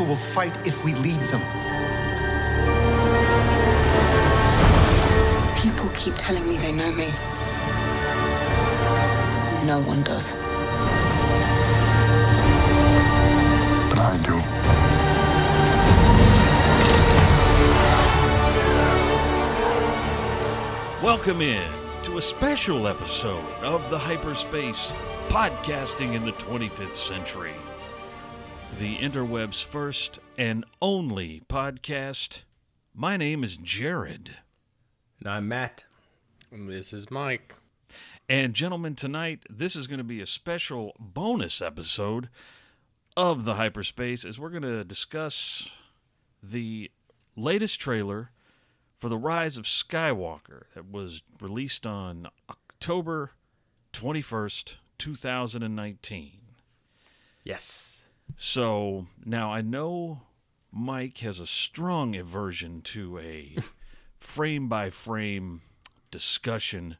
people will fight if we lead them. People keep telling me they know me. No one does. But I do. Welcome in to a special episode of the Hyperspace Podcasting in the 25th Century. The interweb's first and only podcast. My name is Jared. And I'm Matt. And this is Mike. And gentlemen, tonight, this is going to be a special bonus episode of the Hyperspace as we're going to discuss the latest trailer for The Rise of Skywalker that was released on October 21st, 2019. Yes. So, now I know Mike has a strong aversion to a frame-by-frame discussion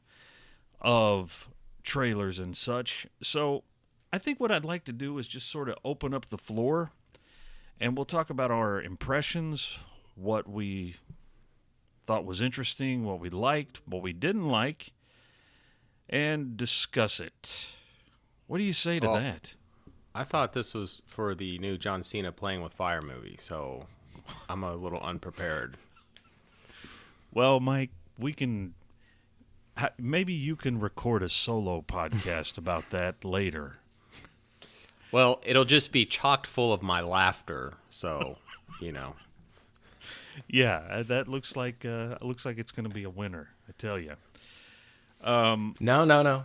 of trailers and such. So, I think what I'd like to do is just sort of open up the floor, and we'll talk about our impressions, what we thought was interesting, what we liked, what we didn't like, and discuss it. What do you say to that? I thought this was for the new John Cena Playing with Fire movie, so I'm a little unprepared. Well, Mike, we can... Maybe you can record a solo podcast about that later. Well, it'll just be chock full of my laughter, so, you know. Yeah, that looks like it's going to be a winner, I tell you. No.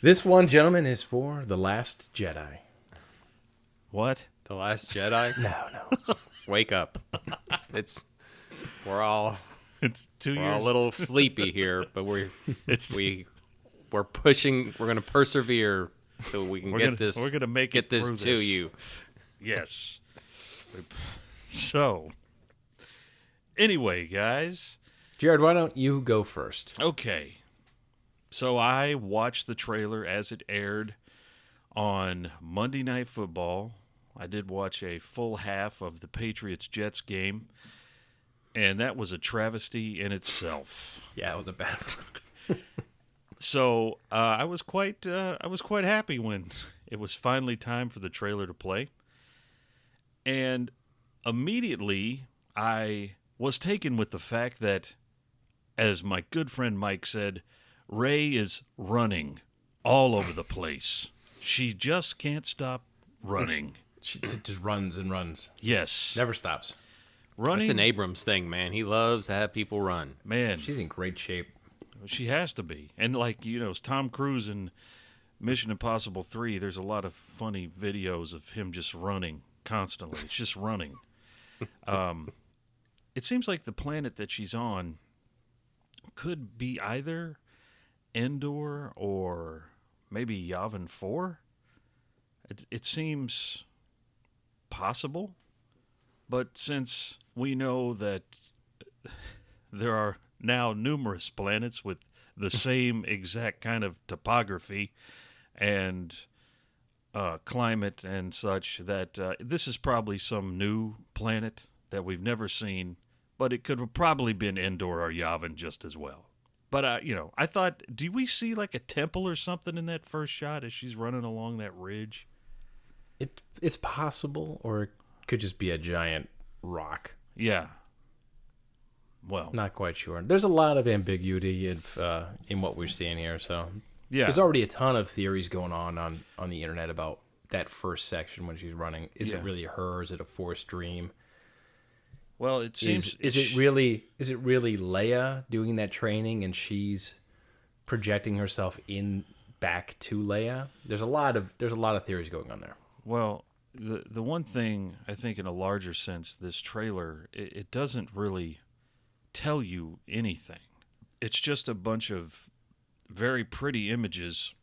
This one, gentlemen, is for The Last Jedi. What? The Last Jedi? No. Wake up. We're all 2 years. we're all a little sleepy here, but we're going to persevere so we can We're going to make get it this through to this. you. Yes. So, anyway, guys. Jared, why don't you go first? Okay. So I watched the trailer as it aired on Monday Night Football. I did watch a full half of the Patriots-Jets game, and that was a travesty in itself. Yeah, it was a bad one. So I was quite happy when it was finally time for the trailer to play, and immediately I was taken with the fact that, as my good friend Mike said, Rey is running all over the place. She just can't stop running. She just runs and runs. Yes. Never stops. Running. It's an Abrams thing, man. He loves to have people run. Man, She's in great shape. she has to be. And it's Tom Cruise in Mission Impossible 3. There's a lot of funny videos of him just running constantly. It's just running. It seems like the planet that she's on could be either Endor or maybe Yavin 4. It seems possible, but since we know that there are now numerous planets with the same exact kind of topography and climate and such, that this is probably some new planet that we've never seen, but it could have probably been Endor or Yavin just as well. But, I thought, do we see like a temple or something in that first shot as she's running along that ridge? It's possible, or it could just be a giant rock. Yeah. Well, Not quite sure. There's a lot of ambiguity in what we're seeing here, so yeah. there's already a ton of theories going on the internet about that first section when she's running. Is Yeah. it really her? Is it a forced dream? Well, it seems... Is it really Leia doing that training and she's projecting herself back to Leia? There's a lot of theories going on there. Well, the one thing, I think in a larger sense, this trailer, it doesn't really tell you anything. It's just a bunch of very pretty images,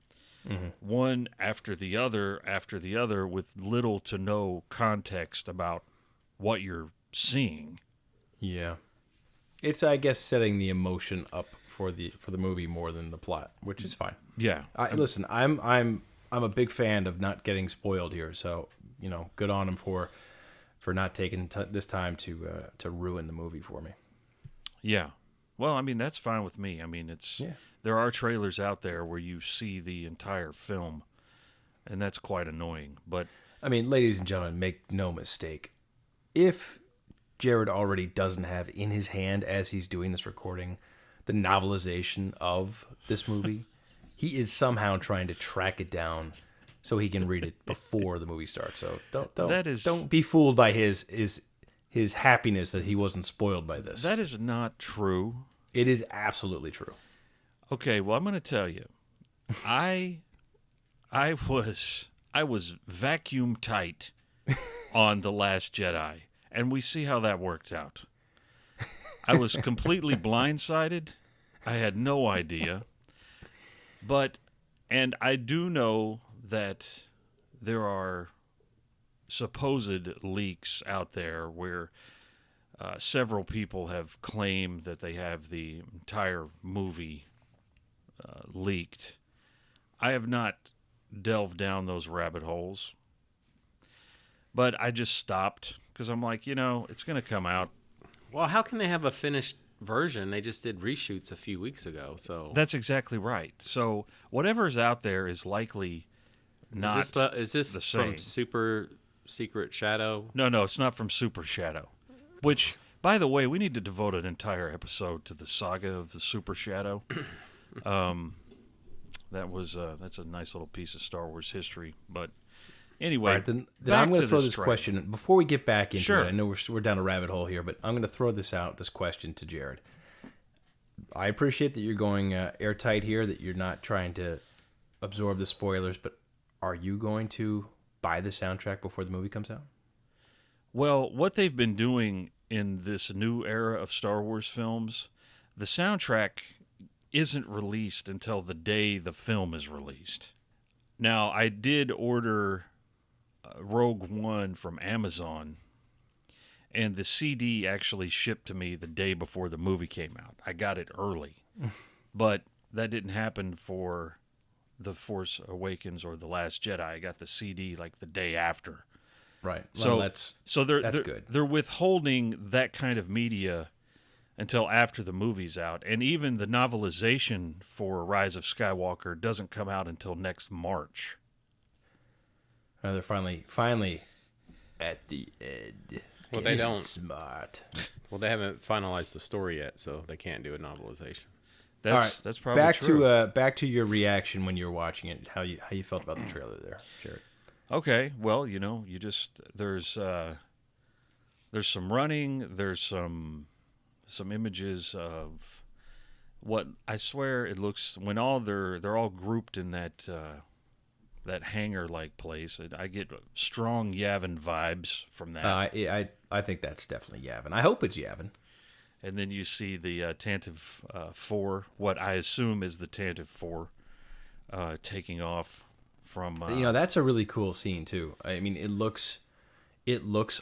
one after the other, with little to no context about what you're seeing. Yeah. It's, I guess, setting the emotion up for the movie more than the plot, which is fine. Yeah. Listen, I'm a big fan of not getting spoiled here, so good on him for for not taking this time to ruin the movie for me. Yeah. Well, I mean, that's fine with me. I mean, there are trailers out there where you see the entire film, and that's quite annoying. But I mean, ladies and gentlemen, make no mistake. If Jared already doesn't have in his hand, as he's doing this recording, the novelization of this movie, he is somehow trying to track it down so he can read it before the movie starts. So don't be fooled by his happiness that he wasn't spoiled by this. that is not true. It is absolutely true. Okay, well, I'm going to tell you. I was vacuum tight on The Last Jedi, and we see how that worked out. I was completely blindsided. I had no idea. And I do know that there are supposed leaks out there where several people have claimed that they have the entire movie leaked. I have not delved down those rabbit holes, but I just stopped because I'm like, it's going to come out. Well, how can they have a finished version? They just did reshoots a few weeks ago, so That's exactly right. So whatever's out there is likely not is this the from same. Super Secret Shadow? No, it's not from Super Shadow. Which, by the way, we need to devote an entire episode to the saga of the Super Shadow. That's a nice little piece of Star Wars history. But anyway, All right, then back I'm going to to throw this this trailer. question before we get back into Sure. it. I know we're down a rabbit hole here, but I'm going to throw this question to Jared. I appreciate that you're going airtight here, that you're not trying to absorb the spoilers, but are you going to buy the soundtrack before the movie comes out? Well, what they've been doing in this new era of Star Wars films, the soundtrack isn't released until the day the film is released. Now, I did order Rogue One from Amazon, and the CD actually shipped to me the day before the movie came out. I got it early, but that didn't happen for The Force Awakens or The Last Jedi. I got the CD like the day after. Right. So Well, that's they're good. They're withholding that kind of media until after the movie's out, and even the novelization for Rise of Skywalker doesn't come out until next March. They're finally at the end. Well, they don't. Smart. Well, they haven't finalized the story yet, so they can't do a novelization. That's All right. that's probably back true. to back to your reaction when you were watching it. How you felt about the trailer there, Jared? Okay, well, you just there's some running, there's some images of what I swear it looks when they're all grouped in that hangar like place. I get strong Yavin vibes from that. I think that's definitely Yavin. I hope it's Yavin. And then you see the Tantive 4, what I assume is the Tantive 4, taking off from. That's a really cool scene too. I mean, it looks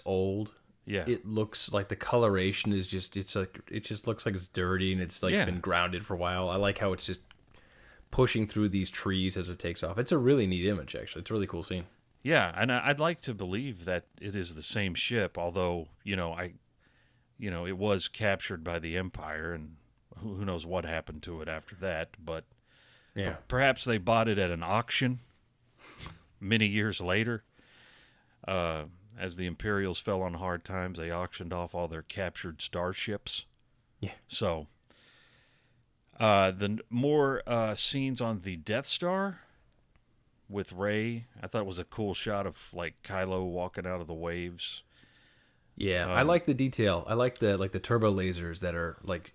old. Yeah. It looks like the coloration is it just looks like it's dirty and it's like Yeah. been grounded for a while. I like how it's just pushing through these trees as it takes off. It's a really neat image, actually. It's a really cool scene. Yeah, and I'd like to believe that it is the same ship, although it was captured by the Empire, and who knows what happened to it after that. But Yeah. perhaps they bought it at an auction many years later. As the Imperials fell on hard times, they auctioned off all their captured starships. Yeah. So, the more scenes on the Death Star with Rey, I thought was a cool shot of like Kylo walking out of the waves. Yeah, I like the detail. I like the turbo lasers that are like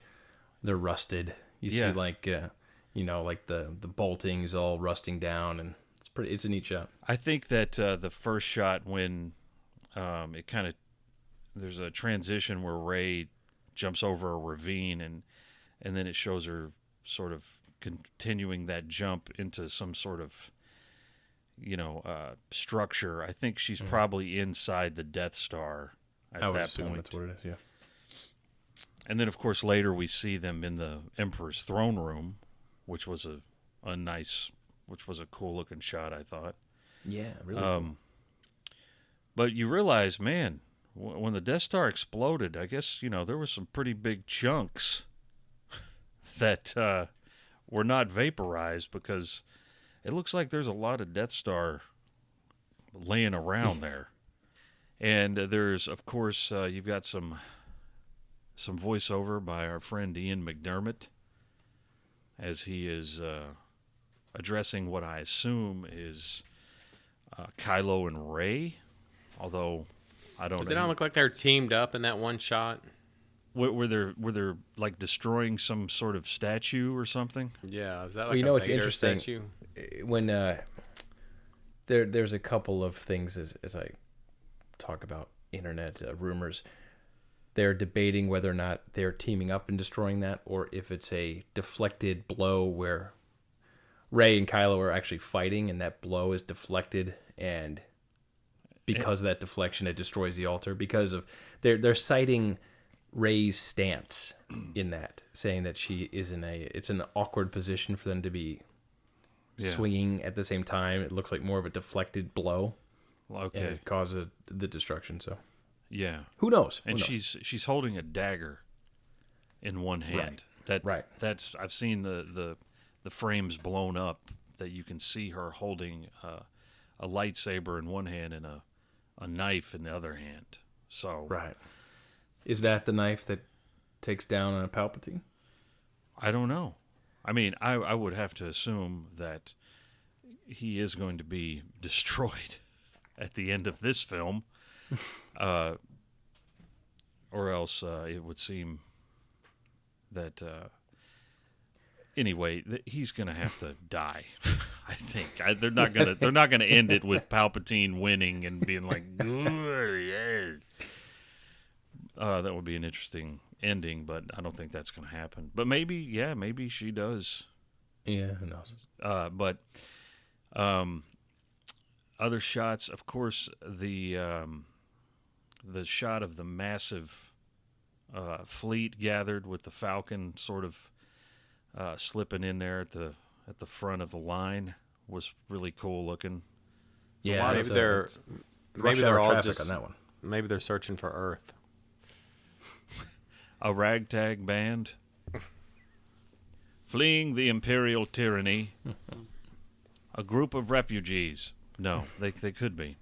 they're rusted. You Yeah. see like like the bolting is all rusting down, and it's a neat shot. I think that the first shot when it kind of there's a transition where Rey jumps over a ravine and then it shows her sort of continuing that jump into some sort of structure. I think she's probably inside the Death Star at I would that assume point. that's what it is. Yeah. And then of course later we see them in the Emperor's throne room, which was a cool looking shot, I thought. Yeah, really. But you realize, man, when the Death Star exploded, I guess, there were some pretty big chunks that were not vaporized, because it looks like there's a lot of Death Star laying around there. And there's, of course, you've got some voiceover by our friend Ian McDermott as he is addressing what I assume is Kylo and Rey, although I don't know. Does it not look like they're teamed up in that one shot? Were they're like destroying some sort of statue or something? Yeah, is that like Well, you a know, it's Vader interesting. statue? When there's a couple of things as I talk about internet rumors, they're debating whether or not they're teaming up and destroying that, or if it's a deflected blow where Rey and Kylo are actually fighting, and that blow is deflected, and because of that deflection, it destroys the altar. Because of they're citing Rey's stance in that, saying that she is it's an awkward position for them to be swinging at the same time. It looks like more of a deflected blow. Okay. And it causes the destruction. So yeah, who knows? and she's holding a dagger in one hand. Right. That's I've seen the frames blown up that you can see her holding a lightsaber in one hand and a knife in the other hand. So Right. Is that the knife that takes down a Palpatine? I don't know. I mean, I would have to assume that he is going to be destroyed at the end of this film, or else it would seem that anyway he's going to have to die. I think they're not going to end it with Palpatine winning and being like, "Good, yeah." That would be an interesting ending, but I don't think that's going to happen. But maybe she does. Yeah, who knows? But other shots, of course, the shot of the massive fleet gathered with the Falcon sort of slipping in there at the front of the line was really cool looking. Yeah, maybe they're all traffic just on that one. Maybe they're searching for Earth. A ragtag band fleeing the imperial tyranny. A group of refugees. No, they could be.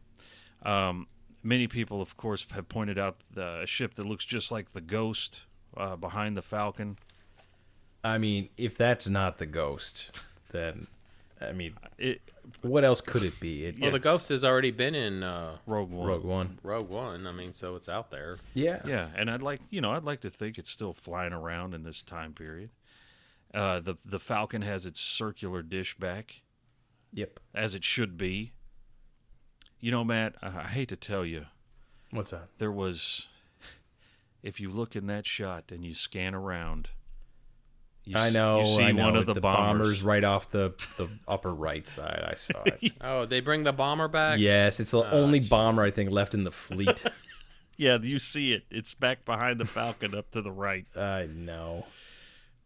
Many people, of course, have pointed out a ship that looks just like the Ghost behind the Falcon. I mean, if that's not the Ghost, then what else could it be? Well, the Ghost has already been in Rogue One. Rogue One. I mean, so it's out there. Yeah. Yeah, and I'd like to think it's still flying around in this time period. The Falcon has its circular dish back. Yep. As it should be. Matt, I hate to tell you. What's that? There was, if you look in that shot and you scan around, you see one of the bombers right off the upper right side. I saw it. Oh, they bring the bomber back? Yes, it's the only bomber I think left in the fleet. Yeah, you see it. It's back behind the Falcon up to the right. I know.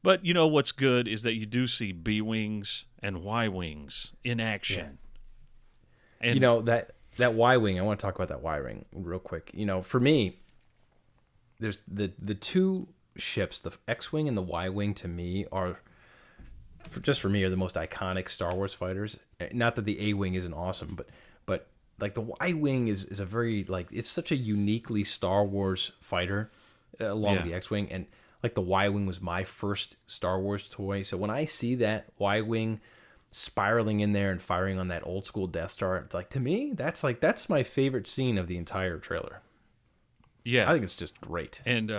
But what's good is that you do see B-Wings and Y-Wings in action. Yeah. And that Y-Wing, I want to talk about that Y-Wing real quick. For me, there's the two ships, the X-Wing and the Y-Wing, to me are the most iconic Star Wars fighters. Not that the A-Wing isn't awesome, but like the Y-Wing is a very, like, it's such a uniquely Star Wars fighter along with the X-Wing, and like the Y-Wing was my first Star Wars toy. So when I see that Y-Wing spiraling in there and firing on that old school Death Star, it's like, to me, that's my favorite scene of the entire trailer. Yeah. I think it's just great. And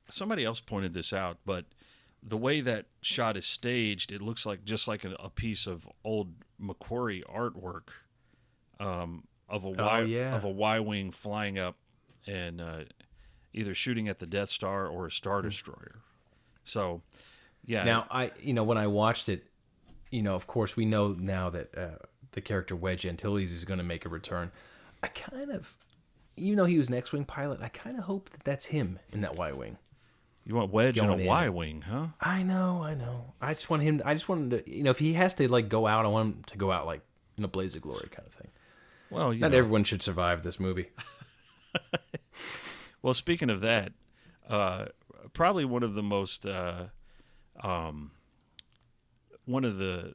somebody else pointed this out, but the way that shot is staged, it looks like just like a piece of old Macquarie artwork of a Y-Wing flying up and either shooting at the Death Star or a Star Destroyer. So, yeah. Now, when I watched it, of course, we know now that the character Wedge Antilles is going to make a return. I kind of, even though he was an X-Wing pilot, I kind of hope that that's him in that Y-Wing. You want Wedge in a Y-Wing, huh? I know. I just want him. I just want him to. If he has to go out, I want him to go out like in a blaze of glory kind of thing. Well, not everyone should survive this movie. Well, speaking of that, probably one of the most one of the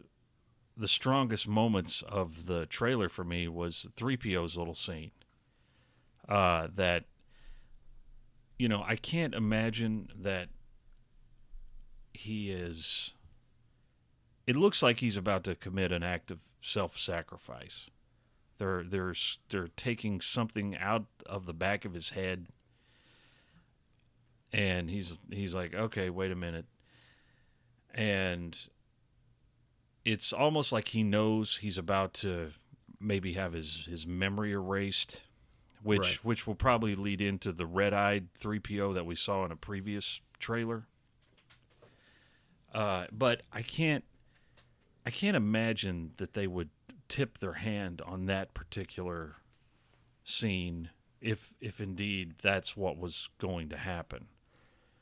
strongest moments of the trailer for me was 3PO's little scene. That, I can't imagine that he is. It looks like he's about to commit an act of self-sacrifice. They're taking something out of the back of his head, and he's like, okay, wait a minute, and it's almost like he knows he's about to maybe have his memory erased, which will probably lead into the red-eyed 3PO that we saw in a previous trailer. But I can't imagine that they would tip their hand on that particular scene if indeed that's what was going to happen.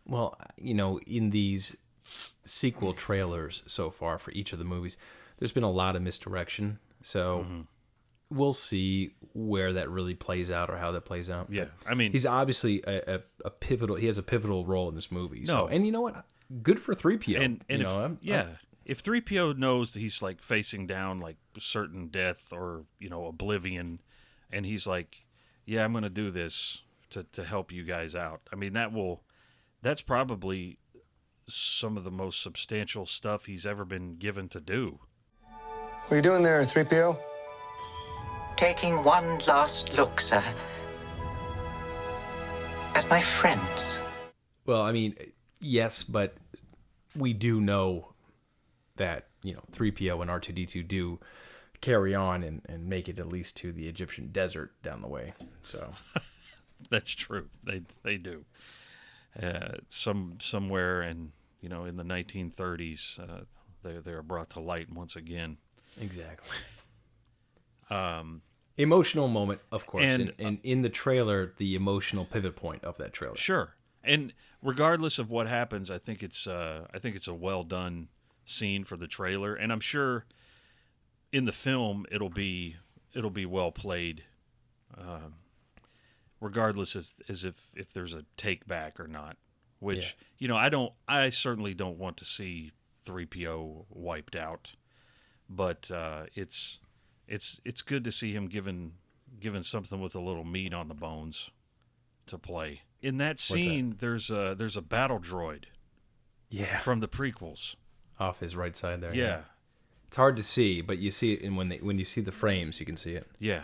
Well, in these sequel trailers so far for each of the movies, there's been a lot of misdirection. So we'll see where that really plays out or how that plays out. Yeah, I mean, he's obviously a pivotal. He has a pivotal role in this movie. No, so, and you know what? Good for 3PO. And if 3PO knows that he's like facing down like certain death or oblivion, and he's like, yeah, I'm going to do this to help you guys out. I mean, that's probably some of the most substantial stuff he's ever been given to do. What are you doing there, 3PO? Taking one last look, sir, at my friends. Well, I mean, yes, but we do know that 3PO and R2D2 do carry on and make it at least to the Egyptian desert down the way. So that's true. They do. Somewhere in the 1930s, they are brought to light once again. Exactly. Emotional moment, of course, and in the trailer, the emotional pivot point of that trailer. Sure, and regardless of what happens, I think it's a well done scene for the trailer, and I'm sure in the film it'll be well played, regardless if there's a take back or not. Which I certainly don't want to see 3PO wiped out, but it's good to see him given something with a little meat on the bones to play. In that scene, there's a battle droid. Yeah. From the prequels. Off his right side there. Yeah. It's hard to see, but you see it when you see the frames, you can see it. Yeah.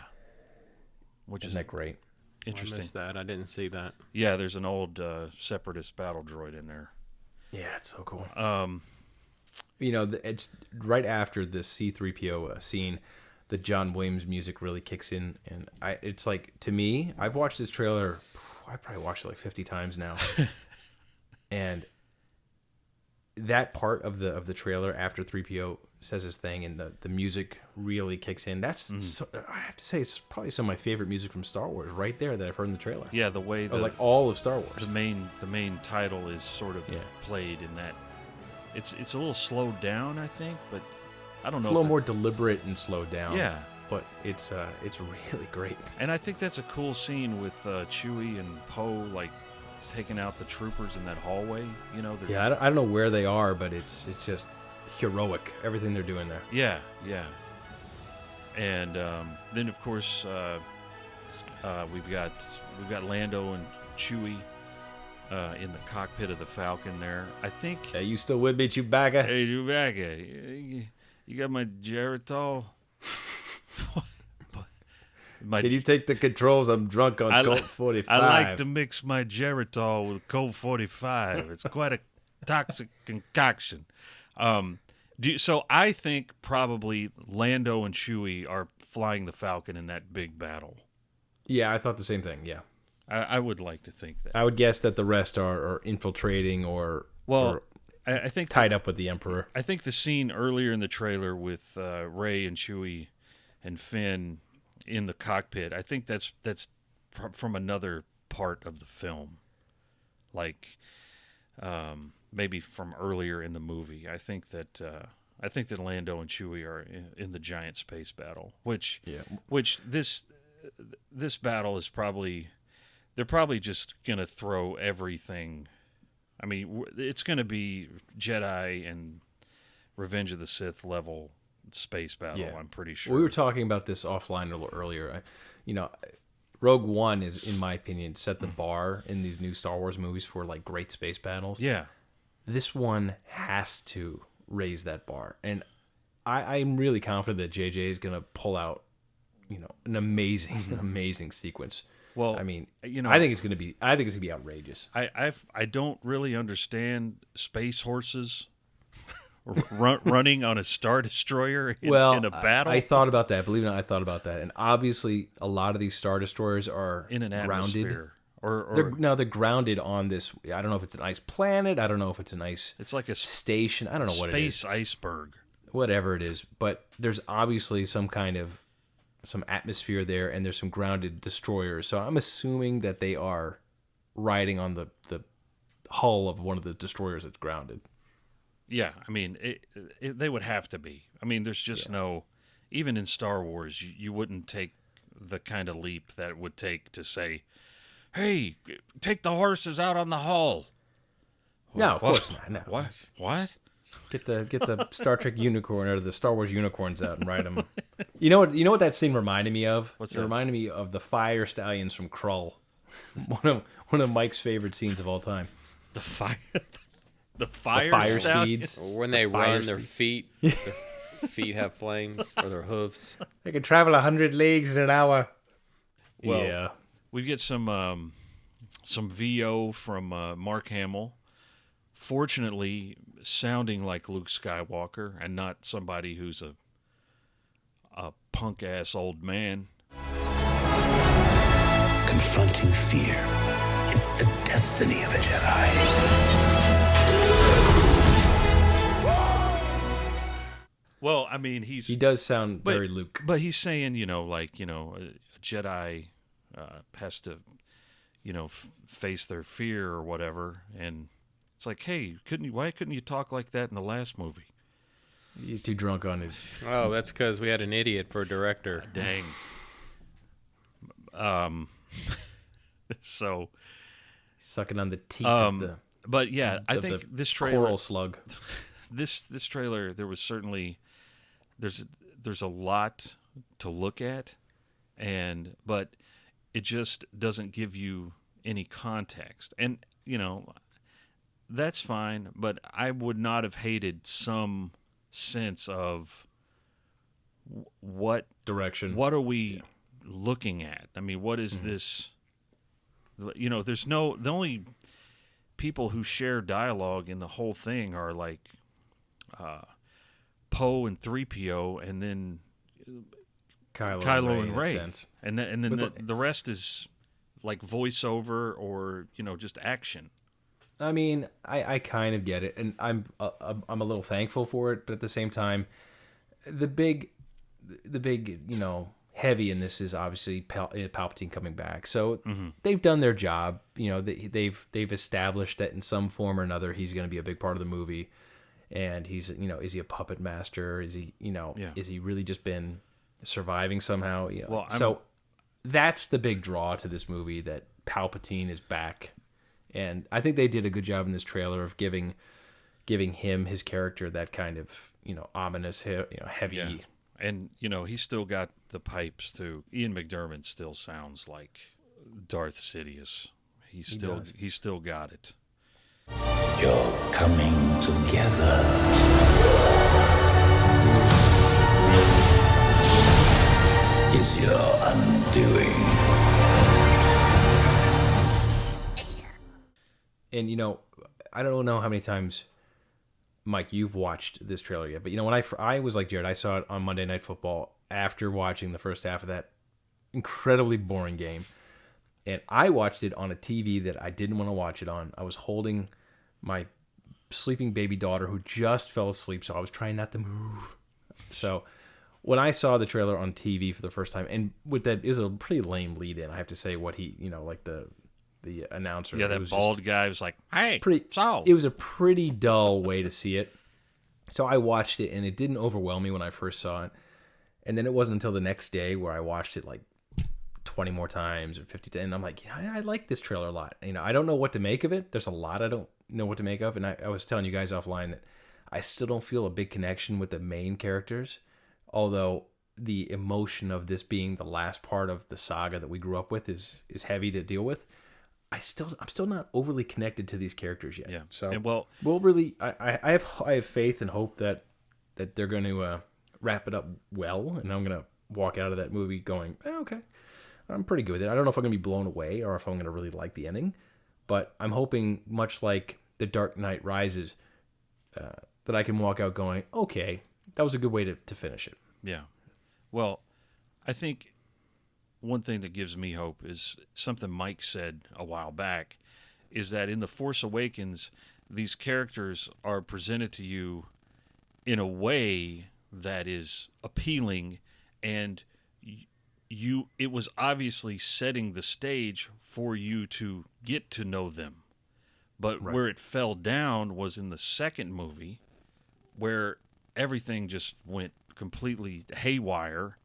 Isn't that great? Interesting. I missed that. I didn't see that. Yeah, there's an old Separatist battle droid in there. Yeah, it's so cool. It's right after the C-3PO scene, the John Williams music really kicks in, and it's like, to me, I've watched this trailer. I probably watched it like 50 times now, and that part of the trailer after 3PO says his thing and the music really kicks in. That's I have to say, it's probably some of my favorite music from Star Wars right there that I've heard in the trailer. Yeah, the way like all of Star Wars. The main title is sort of played in that. It's a little slowed down, I think, but I don't know. It's a little more deliberate and slowed down. Yeah, but it's really great. And I think that's a cool scene with Chewie and Poe like taking out the troopers in that hallway. I don't know where they are, but it's just heroic, everything they're doing there. Yeah. And then of course we've got Lando and Chewie in the cockpit of the Falcon there. I think. Hey, you still with me, Chewbacca? Hey, Chewbacca, you got my Geritol? Can you take the controls? I'm drunk on Colt 45. I like to mix my Geritol with Colt 45. It's quite a toxic concoction. So I think probably Lando and Chewie are flying the Falcon in that big battle. Yeah, I thought the same thing. Yeah, I would like to think that. I would guess that the rest are infiltrating or I think tied up with the Emperor. I think the scene earlier in the trailer with Rey and Chewie and Finn in the cockpit, I think that's from another part of the film, like maybe from earlier in the movie. I think that Lando and Chewie are in the giant space battle, which this battle is probably they're probably just gonna throw everything. I mean, it's gonna be Jedi and Revenge of the Sith level space battle. Yeah. I'm pretty sure. We were talking about this offline a little earlier. Rogue One is, in my opinion, set the bar in these new Star Wars movies for like great space battles. Yeah. This one has to raise that bar, and I'm really confident that JJ is going to pull out, an amazing sequence. Well, I mean, you know, I think it's going to be outrageous. I don't really understand space horses running on a Star Destroyer in a battle. I thought about that. Believe it or not, I thought about that, and obviously, a lot of these Star Destroyers are in an grounded. atmosphere. Or They're grounded on this. I don't know if it's an ice planet. I don't know if it's an ice. it's like a station. I don't know what it is. space iceberg. Whatever it is, but there's obviously some atmosphere there, and there's some grounded destroyers. So I'm assuming that they are riding on the hull of one of the destroyers that's grounded. Yeah, I mean, they would have to be. I mean, there's just no. Even in Star Wars, you wouldn't take the kind of leap that it would take to say, "Hey, take the horses out on the hull." No, of course not. No. What? Get the Star Trek unicorn or the Star Wars unicorns out and ride them. You know what that scene reminded me of? What's it that? reminded me of the Fire Stallions from Krull. One of Mike's favorite scenes of all time. The fire. The The fire fire stallion? steeds. When they fire run, their feet have flames, or their hooves. They can travel 100 leagues in an hour. Well, yeah. We get some VO from Mark Hamill. Fortunately, sounding like Luke Skywalker and not somebody who's a punk ass old man. Confronting fear is the destiny of a Jedi. Well, I mean, He does sound very Luke. But he's saying, a Jedi has to, face their fear or whatever. And it's like, hey, why couldn't you talk like that in the last movie? He's too drunk on his... Oh, that's because we had an idiot for a director. Dang. So... Sucking on the teat of the... But yeah, I of think the this trailer... coral slug. This trailer, there was certainly... There's a lot to look at, but it just doesn't give you any context. And, that's fine, but I would not have hated some sense of what direction. What are we looking at? I mean, what is this? There's the only people who share dialogue in the whole thing are like Poe and 3PO, and then Kylo and Rey, and then the rest is like voiceover or just action. I mean, I kind of get it, and I'm a little thankful for it, but at the same time, the big heavy in this is obviously Palpatine coming back. So they've done their job. They've established that in some form or another he's going to be a big part of the movie, and he's is he a puppet master? Is he is he really just been surviving somehow? Well, so that's the big draw to this movie, that Palpatine is back. And I think they did a good job in this trailer of giving him, his character, that kind of ominous, heavy. Yeah. And he's still got the pipes too. Ian McDiarmid still sounds like Darth Sidious. He's still got it. You're coming together. Is your undoing. And I don't know how many times, Mike, you've watched this trailer yet, but when I was like Jared, I saw it on Monday Night Football after watching the first half of that incredibly boring game, and I watched it on a TV that I didn't want to watch it on. I was holding my sleeping baby daughter who just fell asleep, so I was trying not to move. So when I saw the trailer on TV for the first time, and with that, it was a pretty lame lead-in, I have to say, what he, like the announcer. Yeah, that bald guy was like, "Hey, it was a pretty dull way to see it." So I watched it, and it didn't overwhelm me when I first saw it. And then it wasn't until the next day where I watched it like 20 more times or 50 times. And I'm like, yeah, I like this trailer a lot. I don't know what to make of it. There's a lot I don't know what to make of. And I was telling you guys offline that I still don't feel a big connection with the main characters, although the emotion of this being the last part of the saga that we grew up with is heavy to deal with. I'm still not overly connected to these characters yet. Yeah. So And well, we'll really I have faith and hope that they're going to wrap it up well, and I'm going to walk out of that movie going, okay, I'm pretty good with it. I don't know if I'm going to be blown away or if I'm going to really like the ending, but I'm hoping, much like The Dark Knight Rises, that I can walk out going, okay, that was a good way to finish it. yeah. Well, I think one thing that gives me hope is something Mike said a while back, is that in The Force Awakens, these characters are presented to you in a way that is appealing, and it was obviously setting the stage for you to get to know them. But Right. where it fell down was in the second movie, where everything just went completely haywire,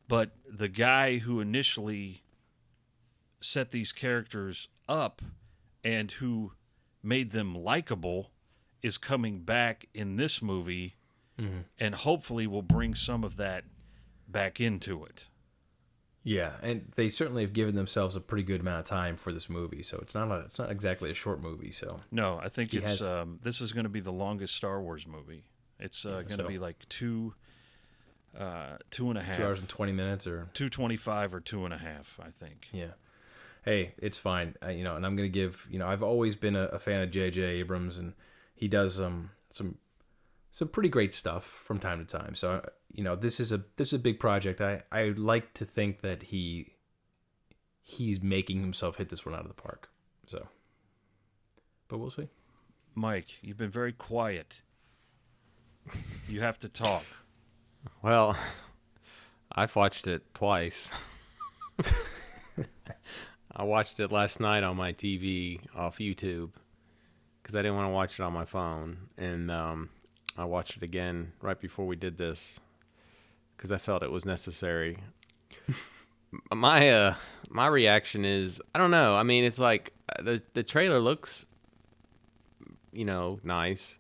but the guy who initially set these characters up and who made them likable is coming back in this movie, and hopefully will bring some of that back into it. Yeah, and they certainly have given themselves a pretty good amount of time for this movie, so it's not exactly a short movie. So No, I think He it's has- this is going to be the longest Star Wars movie. It's going to so- be like two and a half, 2 hours and 20 minutes, or 2:25 or 2.5, I think. yeah. Hey, it's fine. And I'm gonna give. I've always been a fan of J.J. Abrams, and he does some pretty great stuff from time to time. So this is a big project. I like to think that he's making himself hit this one out of the park. So, but we'll see. Mike, you've been very quiet. You have to talk. Well, I've watched it twice. I watched it last night on my TV off YouTube because I didn't want to watch it on my phone, and I watched it again right before we did this because I felt it was necessary. My reaction is, I don't know. I mean, it's like the trailer looks, nice.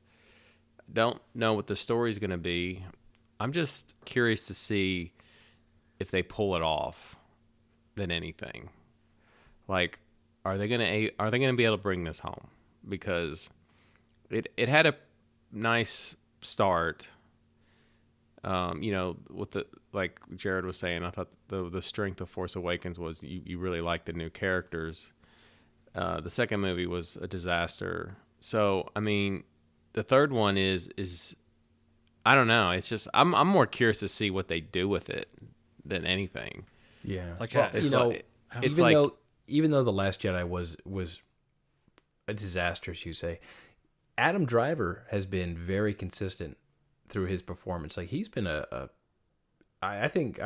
Don't know what the story's going to be. I'm just curious to see if they pull it off than anything. Like, are they gonna be able to bring this home? Because it had a nice start. With the, like Jared was saying, I thought the strength of Force Awakens was you really liked the new characters. The second movie was a disaster. So I mean, the third one is I don't know. It's just I'm more curious to see what they do with it than anything. Yeah, Like, well, it's even though The Last Jedi was a disaster, as you say, Adam Driver has been very consistent through his performance. Like, he's been I think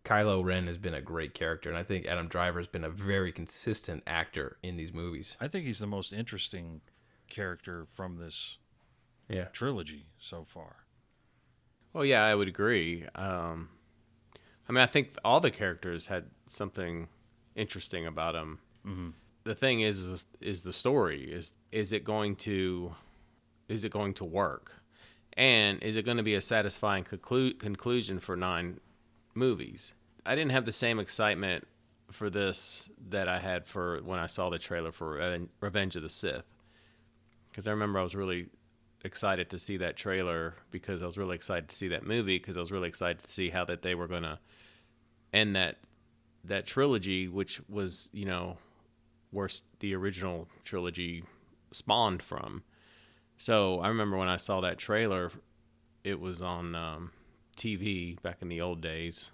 Kylo Ren has been a great character, and I think Adam Driver has been a very consistent actor in these movies. I think he's the most interesting character from this Yeah, trilogy so far. Well, yeah, I would agree. I think all the characters had something interesting about them. Mm-hmm. The thing is the story. Is it going to work, and is it going to be a satisfying conclusion for 9 movies? I didn't have the same excitement for this that I had for when I saw the trailer for Revenge of the Sith, because I remember I was really excited to see that trailer because I was really excited to see that movie because I was really excited to see how that they were going to end that trilogy, which was, where the original trilogy spawned from. So I remember when I saw that trailer, it was on TV back in the old days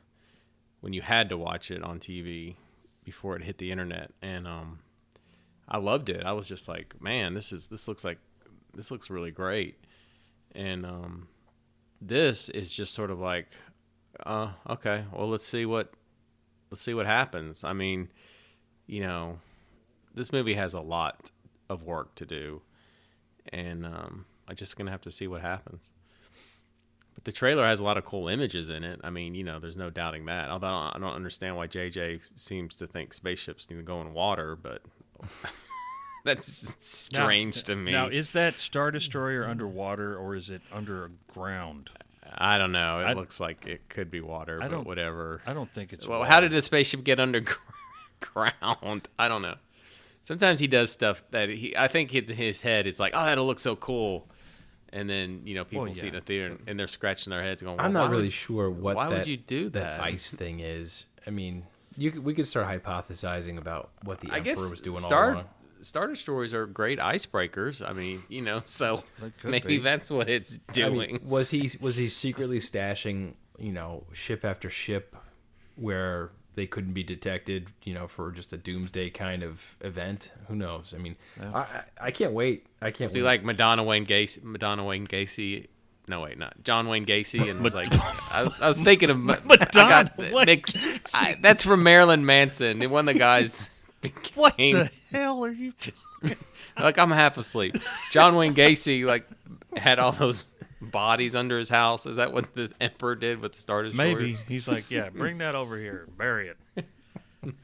when you had to watch it on TV before it hit the internet, and I loved it. I was just like, man, this looks really great. And this is just sort of like, okay, well, let's see what happens. I mean, this movie has a lot of work to do, and I'm just gonna have to see what happens. But The trailer has a lot of cool images in it. I mean, there's no doubting that. Although I don't understand why JJ seems to think spaceships need to go in water, but that's strange to me. Now, is that Star Destroyer underwater or is it underground? I don't know. It looks like it could be water, but whatever. I don't think it's Well, water. how did a spaceship get underground? I don't know. Sometimes he does stuff that I think in his head it's like, oh, that'll look so cool. And then, people see it in the theater and they're scratching their heads going, well, I'm not really sure what why that, would you do that ice thing is. I mean, we could start hypothesizing about what the Emperor was doing all along. Star Destroyers are great icebreakers. I mean, so be. maybe that's what it's doing. I mean, was he secretly stashing, ship after ship where they couldn't be detected, for just a doomsday kind of event? Who knows? I mean, I can't wait. I can't. See, like Madonna Wayne Gacy. No, wait, not John Wayne Gacy, and was like, I was thinking of Madonna. That's from Marilyn Manson. One of the guys. What the hell are you doing? Like, I'm half asleep. John Wayne Gacy had all those bodies under his house. Is that what the Emperor did with the Star Destroyers? Maybe. He's like, yeah, bring that over here. Bury it.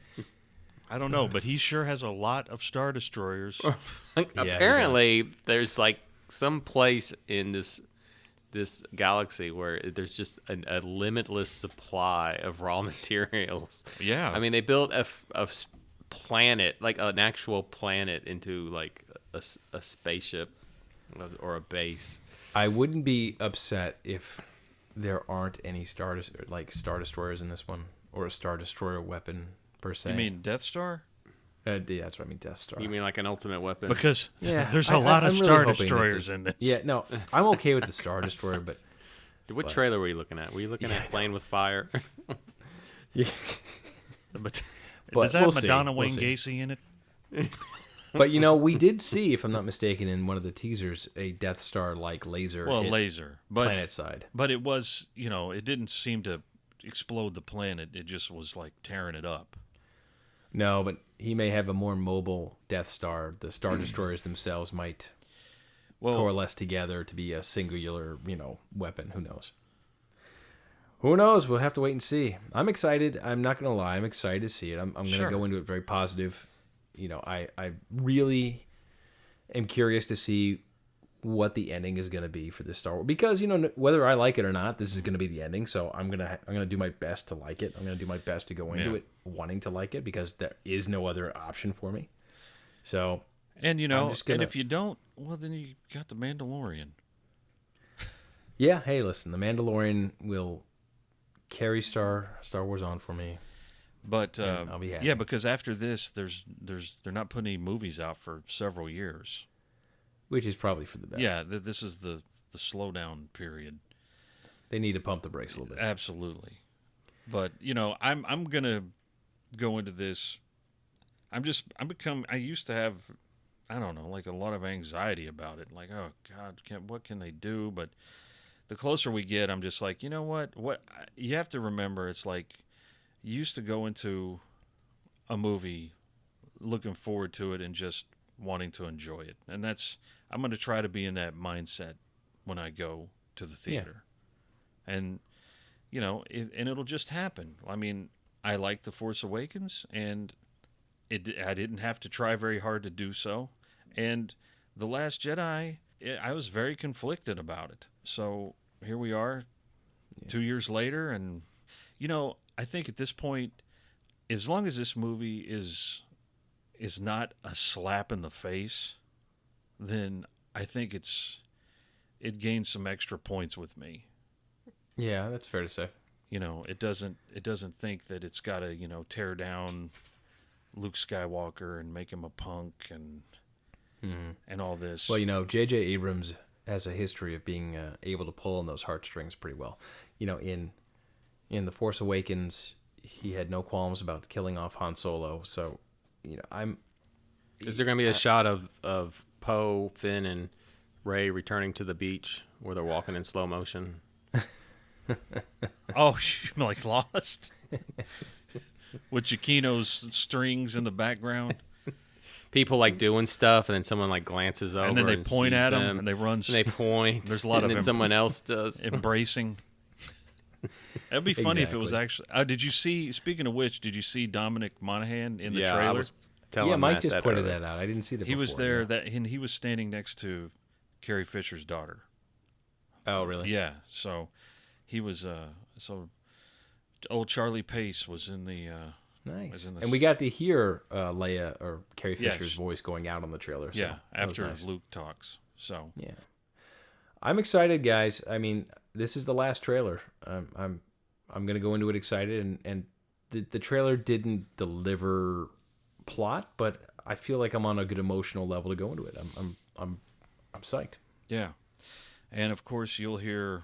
I don't know, but he sure has a lot of Star Destroyers. Apparently, there's some place in this galaxy where there's just a limitless supply of raw materials. Yeah. I mean, they built a planet, like an actual planet, into a spaceship or a base. I wouldn't be upset if there aren't any Star Destroyers in this one, or a Star Destroyer weapon per se. You mean Death Star? Yeah, that's what I mean, Death Star. You mean like an ultimate weapon? Because there's a lot of I'm really Star hoping that Destroyers in this. Yeah, no, I'm okay with the Star Destroyer, but what trailer were you looking at? Were you looking at Playing with Fire? But does that have Madonna Wayne Gacy in it? But we did see, if I'm not mistaken, in one of the teasers, a Death Star-like laser. Well, laser, but planet side. But it was, it didn't seem to explode the planet. It just was like tearing it up. No, but he may have a more mobile Death Star. The Star Destroyers themselves might coalesce together to be a singular, weapon. Who knows? Who knows? We'll have to wait and see. I'm excited. I'm not going to lie. I'm excited to see it. I'm going to go into it very positive. I really am curious to see what the ending is going to be for this Star Wars, because whether I like it or not, this is going to be the ending. So I'm gonna do my best to like it. I'm gonna do my best to go into it wanting to like it, because there is no other option for me. So and and if you don't, well, then you got the Mandalorian. Yeah, hey, listen, the Mandalorian will carry Star Wars on for me. But I'll be happy. Yeah, because after this, they're not putting any movies out for several years, which is probably for the best. Yeah, this is the slowdown period. They need to pump the brakes a little bit. Absolutely. But I'm gonna go into this. I used to have, I don't know, like a lot of anxiety about it. Like, oh God, what can they do? But the closer we get, I'm just like, what you have to remember, it's like, you used to go into a movie looking forward to it and just wanting to enjoy it. And I'm going to try to be in that mindset when I go to the theater. Yeah. And, and it'll just happen. I mean, I like The Force Awakens, and I didn't have to try very hard to do so. And The Last Jedi, I was very conflicted about it. So here we are 2 years later, and, I think at this point, as long as this movie is not a slap in the face, then I think it gains some extra points with me. Yeah, that's fair to say. It doesn't think that it's got to, tear down Luke Skywalker and make him a punk and all this. Well, J.J. Abrams has a history of being able to pull on those heartstrings pretty well. In The Force Awakens, he had no qualms about killing off Han Solo. So, Is there going to be a shot of Poe, Finn, and Rey returning to the beach where they're walking in slow motion? Oh, like Lost? With Chiquino's strings in the background? people like doing stuff, and then someone like glances over, And then they point sees at them, and they run. and they point. There's a lot and of then someone else does. embracing. That'd be funny if it was Exactly. actually. Did you see? Speaking of which, did you see Dominic Monaghan in the yeah, trailer? I was telling Yeah, Mike Matt just that pointed earlier. that out. I didn't see that. He was before, there. yeah. And he was standing next to Carrie Fisher's daughter. Oh, really? Yeah, so he was. So old Charlie Pace was in the. Nice. was in the And we got to hear Leia or Carrie Yeah, Fisher's voice going out on the trailer. So yeah, that was after nice. Luke talks. So Yeah, I'm excited, guys. I mean, this is the last trailer. I'm gonna go into it excited, and the trailer didn't deliver plot, but I feel like I'm on a good emotional level to go into it. I'm psyched. yeah, and of course you'll hear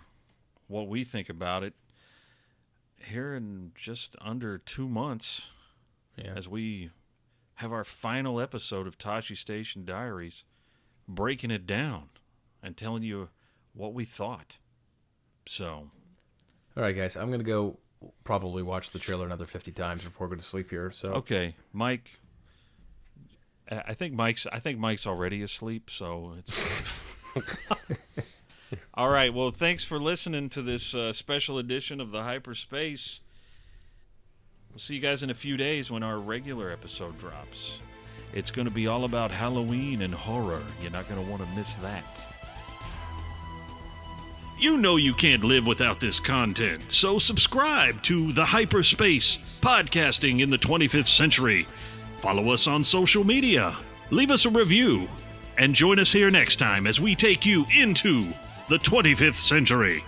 what we think about it here in just under 2 months. Yeah. As we have our final episode of Tashi Station Diaries, breaking it down and telling you what we thought. So, All right, guys. I'm gonna go probably watch the trailer another 50 times before I go to sleep here. So okay, Mike. I think Mike's already asleep, so it's all right. Well, thanks for listening to this special edition of the Hyperspace. We'll see you guys in a few days when our regular episode drops. It's going to be all about Halloween and horror. You're not going to want to miss that. You know you can't live without this content, so subscribe to The Hyperspace, podcasting in the 25th century. Follow us on social media, leave us a review, and join us here next time as we take you into the 25th century.